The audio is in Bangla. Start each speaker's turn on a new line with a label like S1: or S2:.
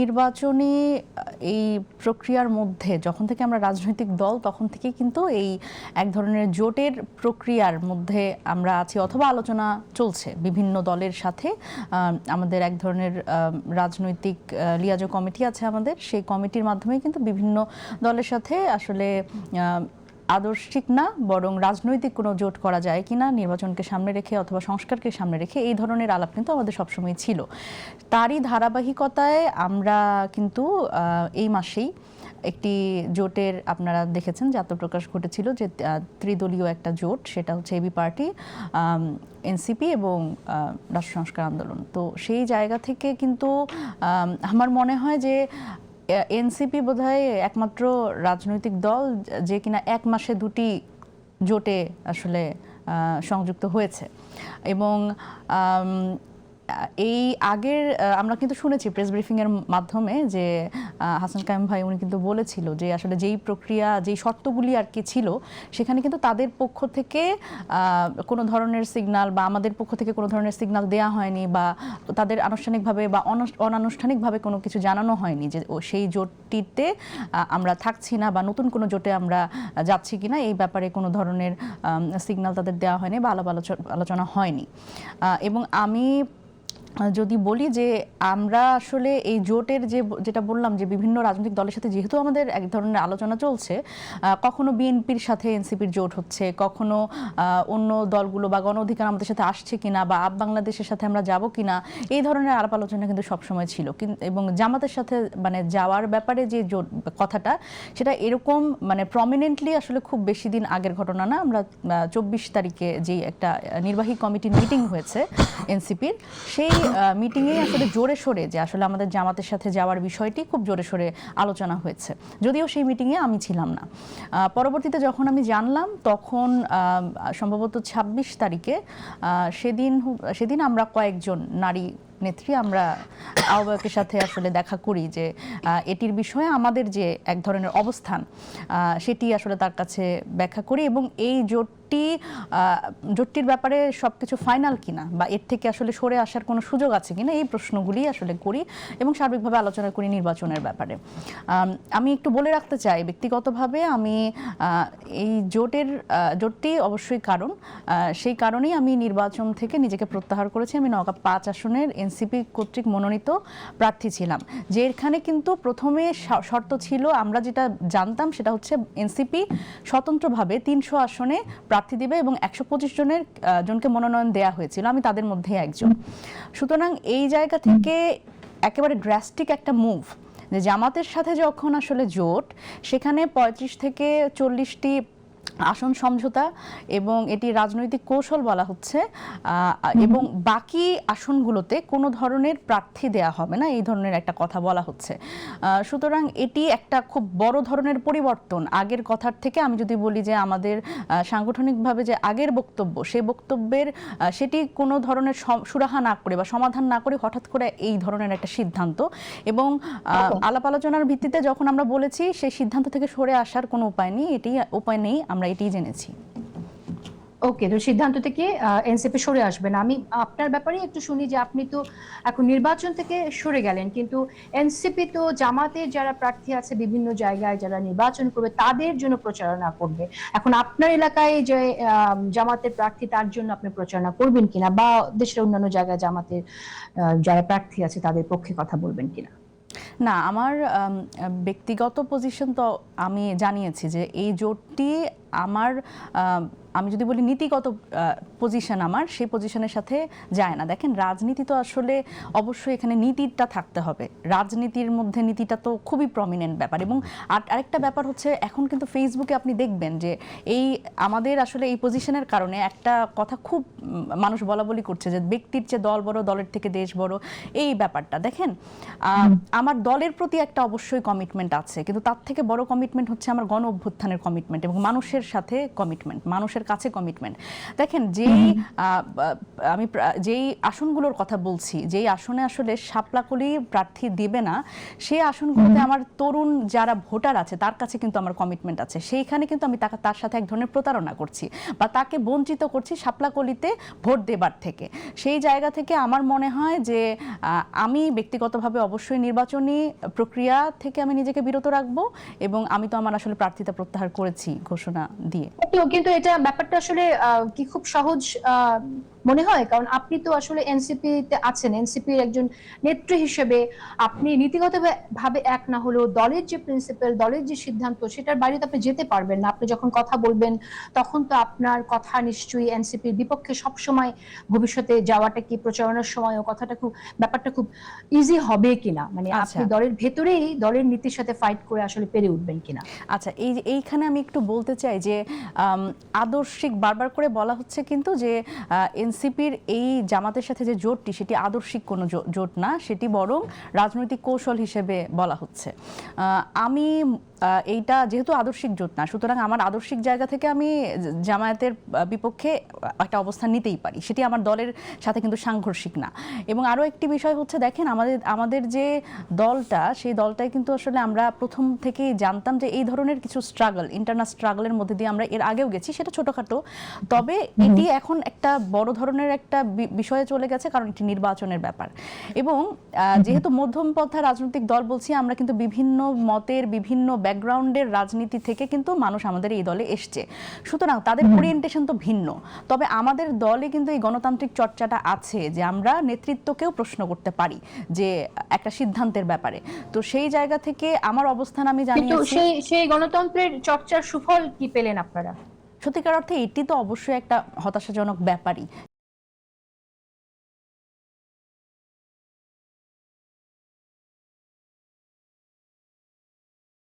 S1: নির্বাচনী এই প্রক্রিয়ার মধ্যে যখন থেকে আমরা রাজনৈতিক দল তখন থেকে কিন্তু এই এক ধরনের জোটের প্রক্রিয়ার মধ্যে আমরা আছি অথবা আলোচনা চলছে বিভিন্ন দলের সাথে। আমাদের এক ধরনের রাজনৈতিক লিয়াজো কমিটি আছে আমাদের, সেই কমিটির মাধ্যমে কিন্তু বিভিন্ন দলের সাথে আসলে আদর্শিক না বরং রাজনৈতিক কোনো জোট করা যায় কিনা নির্বাচনকে সামনে রেখে অথবা সংস্কারকে সামনে রেখে এই ধরনের আলাপ কিন্তু আমাদের সবসময় ছিল। তারই ধারাবাহিকতায় আমরা কিন্তু এই মাসেই একটি জোটের আপনারা দেখেছেন যে আত্মপ্রকাশ ঘটেছিল যে ত্রিদলীয় একটা জোট, সেটা হচ্ছে এবি পার্টি, এনসিপি এবং রাষ্ট্র সংস্কার আন্দোলন। তো সেই জায়গা থেকে কিন্তু আমার মনে হয় যে এনসিপি বোধহয় একমাত্র রাজনৈতিক দল যে কিনা এক মাসে দুটি জোটে আসলে সংযুক্ত হয়েছে। এবং এই আগের আমরা কিন্তু শুনেছি প্রেস ব্রিফিংয়ের মাধ্যমে যে হাসান কায়েম ভাই উনি কিন্তু বলেছিল যে আসলে যেই প্রক্রিয়া যেই শর্তগুলি আর কি ছিল সেখানে কিন্তু তাদের পক্ষ থেকে কোনো ধরনের সিগন্যাল বা আমাদের পক্ষ থেকে কোনো ধরনের সিগন্যাল দেওয়া হয়নি বা তাদের আনুষ্ঠানিকভাবে বা অনানুষ্ঠানিকভাবে কোনো কিছু জানানো হয়নি যে সেই জোটটিতে আমরা থাকছি না বা নতুন কোনো জোটে আমরা যাচ্ছি কিনা এই ব্যাপারে কোনো ধরনের সিগন্যাল তাদের দেওয়া হয়নি বা আলোচনা হয়নি। এবং আমি যদি বলি যে আমরা আসলে এই জোটের যেটা বললাম যে বিভিন্ন রাজনৈতিক দলের সাথে যেহেতু আমাদের এক ধরনের আলোচনা চলছে, কখনো বিএনপির সাথে এনসিপির জোট হচ্ছে, কখনো অন্য দলগুলো বা গণ অধিকার আমাদের সাথে আসছে কিনা বা আপ বাংলাদেশের সাথে আমরা যাব কিনা এই ধরনের আলাপ আলোচনা কিন্তু সবসময় ছিল। এবং জামাতের সাথে মানে যাওয়ার ব্যাপারে যে জোট কথাটা সেটা এরকম মানে প্রমিনেন্টলি আসলে খুব বেশি দিন আগের ঘটনা না। আমরা 24 তারিখে যে একটা নির্বাহী কমিটির মিটিং হয়েছে এনসিপির, সেই মিটিংয়ে আসলে জোরে সোরে যে আসলে আমাদের জামাতের সাথে যাওয়ার বিষয়টি খুব জোরে সোরে আলোচনা হয়েছে, যদিও সেই মিটিংয়ে আমি ছিলাম না। পরবর্তীতে যখন আমি জানলাম তখন সম্ভবত 26 তারিখে সেদিন আমরা কয়েকজন নারী নেত্রী আমরা আহ্বায়কের সাথে আসলে দেখা করি যে এটির বিষয়ে আমাদের যে এক ধরনের অবস্থান সেটি আসলে তার কাছে ব্যাখ্যা করি এবং এই জোটটির ব্যাপারে সবকিছু ফাইনাল কিনা বা এর থেকে আসলে সরে আসার কোনো সুযোগ আছে কিনা এই প্রশ্নগুলি আসলে করি এবং সার্বিকভাবে আলোচনা করি নির্বাচনের ব্যাপারে। আমি একটু বলে রাখতে চাই ব্যক্তিগতভাবে আমি এই জোটটি অবশ্যই কারণ সেই কারণেই আমি নির্বাচন থেকে নিজেকে প্রত্যাহার করেছি। আমি নওগাঁ 5 আসনের এনসিপি কর্তৃক মনোনীত প্রার্থী ছিলাম, যেখানে কিন্তু প্রথমে শর্ত ছিল আমরা যেটা জানতাম সেটা হচ্ছে এনসিপি স্বতন্ত্রভাবে 300 আসনে প্রার্থী দিবে এবং 125 জনকে মনোনয়ন দেয়া হয়েছিল, আমি তাদের মধ্যে একজন। সুতরাং এই জায়গা থেকে একেবারে ড্রাস্টিক একটা মুভ যে জামাতের সাথে যখন আসলে জোট সেখানে 35 থেকে 40টি আসন সমঝোতা এবং এটি রাজনৈতিক কৌশল বলা হচ্ছে এবং বাকি আসনগুলোতে কোনো ধরনের প্রার্থী দেয়া হবে না এই ধরনের একটা কথা বলা হচ্ছে। সুতরাং এটি একটা খুব বড় ধরনের পরিবর্তন আগের কথার থেকে। আমি যদি বলি যে আমাদের সাংগঠনিকভাবে যে আগের বক্তব্য সেই বক্তব্যের সেটি কোনো ধরনের সুরাহা না করে বা সমাধান না করে হঠাৎ করে এই ধরনের একটা সিদ্ধান্ত এবং আলাপ আলোচনার ভিত্তিতে যখন আমরা বলেছি সেই সিদ্ধান্ত থেকে সরে আসার কোনো উপায় নেই, আমরা এটাই জেনেছি।
S2: ওকে, তো সিদ্ধান্ত থেকে এনসিপি সরে আসবে না। আমি আপনার ব্যাপারে একটু শুনি যে আপনি তো এখন নির্বাচন থেকে সরে গেলেন, কিন্তু এনসিপি তো জামাতের যারা প্রার্থী আছে বিভিন্ন জায়গায় যারা নির্বাচন করবে তাদের জন্য প্রচারণা করবে। এখন আপনার এলাকায় যে জামাতের প্রার্থী তার জন্য আপনি প্রচারণা করবেন কিনা বা দেশের অন্যান্য জায়গায় জামাতের যারা প্রার্থী আছে তাদের পক্ষে কথা বলবেন কিনা?
S1: না, আমার ব্যক্তিগত পজিশন তো আমি জানিয়েছি যে এই জোটটি আমি যদি বলি নীতিগত পজিশন আমার সেই পজিশনের সাথে যায় না। দেখেন, রাজনীতি তো আসলে অবশ্যই এখানে নীতিটা থাকতে হবে, রাজনীতির মধ্যে নীতিটা তো খুবই প্রমিনেন্ট ব্যাপার। এবং আরেকটা ব্যাপার হচ্ছে এখন কিন্তু ফেসবুকে আপনি দেখবেন যে এই আমাদের আসলে এই পজিশনের কারণে একটা কথা খুব মানুষ বলা বলি করছে যে ব্যক্তির চেয়ে দল বড়, দলের থেকে দেশ বড়, এই ব্যাপারটা। দেখেন, আমার দলের প্রতি একটা অবশ্যই কমিটমেন্ট আছে, কিন্তু তার থেকে বড় কমিটমেন্ট হচ্ছে আমার গণ অভ্যুত্থানের কমিটমেন্ট এবং মানুষের সাথে কমিটমেন্ট, মানুষের মানুষের কাছে কমিটমেন্ট। দেখেন যেই আসনগুলোর কথা বলছি, যেই আসনে আসলে শাপলাকলি প্রার্থী দিবে না, সেই আসনগুলোতে আমার তরুণ যারা ভোটার আছে তার কাছে কিন্তু আমার কমিটমেন্ট আছে। সেইখানে কিন্তু আমি তার সাথে এক ধরনের প্রতারণা করছি বা তাকে বঞ্চিত করছি শাপলাকলিতে ভোট দেবার থেকে। সেই জায়গা থেকে আমার মনে হয় যে আমি ব্যক্তিগতভাবে অবশ্যই নির্বাচনী প্রক্রিয়া থেকে আমি নিজেকে বিরত রাখবো, এবং আমি তো আমার আসলে প্রার্থিতা প্রত্যাহার করেছি ঘোষণা দিয়ে।
S2: কিন্তু এটা ব্যাপারটা আসলে কি খুব সহজ মনে হয়? কারণ আপনি তো আসলে এনসিপি তে আছেন, এনসিপির একজন নেত্রী হিসেবে আপনি নীতিগত ভাবে এক না হলেও দলের যে প্রিন্সিপাল, দলের যে সিদ্ধান্ত, সেটার বাইরে তো আপনি যেতে পারবেন না। আপনি যখন কথা বলবেন তখন তো আপনার কথা নিশ্চয়ই এনসিপির বিপক্ষে সবসময় ভবিষ্যতে যাওয়াটা কি প্রচারণার সময় কথাটা ব্যাপারটা খুব ইজি হবে কিনা, মানে আপনি দলের ভেতরেই দলের নীতির সাথে ফাইট করে আসলে পেরে উঠবেন কিনা?
S1: আচ্ছা, এইখানে আমি একটু বলতে চাই যে আদর্শিক বারবার করে বলা হচ্ছে কিন্তু যে এনসিপির এই জামাতের সাথে যে জোটটি সেটি আদর্শিক কোনো জোট না, সেটি বরং রাজনৈতিক কৌশল হিসেবে বলা হচ্ছে। আমি এইটা যেহেতু আদর্শিক জোট না, সুতরাং আমার আদর্শিক জায়গা থেকে আমি জামায়াতের বিপক্ষে একটা অবস্থান নিতেই পারি, সেটি আমার দলের সাথে কিন্তু সাংঘর্ষিক না। এবং আরও একটি বিষয় হচ্ছে, দেখেন আমাদের যে দলটা, সেই দলটাই কিন্তু আসলে আমরা প্রথম থেকেই জানতাম যে এই ধরনের কিছু স্ট্রাগল, ইন্টারনাল স্ট্রাগলের মধ্যে দিয়ে আমরা এর আগেও গেছি, সেটা ছোটখাটো, তবে এটি এখন একটা বড় ধরনের একটা বিষয়ে চলে গেছে, কারণ এটি নির্বাচনের ব্যাপার। এবং যেহেতু মধ্যম পন্থা রাজনৈতিক দল বলছি আমরা, কিন্তু বিভিন্ন মতের বিভিন্ন ব্যাকগ্রাউন্ডের রাজনীতি থেকে কিন্তু মানুষ আমাদের এই দলে এসছে, সুতরাং তাদের ওরিয়েন্টেশন তো ভিন্ন। তবে আমাদের দলে কিন্তু এই গণতান্ত্রিক চর্চাটা আছে যে আমরা নেতৃত্বকেও প্রশ্ন করতে পারি যে একটা সিদ্ধান্তের ব্যাপারে। তো সেই জায়গা থেকে আমার অবস্থান আমি জানিয়েছি।
S2: সেই গণতন্ত্রের চর্চার সুফল কি পেলেন আপনারা?
S1: সত্যিকার অর্থে এটি তো অবশ্যই একটা হতাশাজনক ব্যাপারই।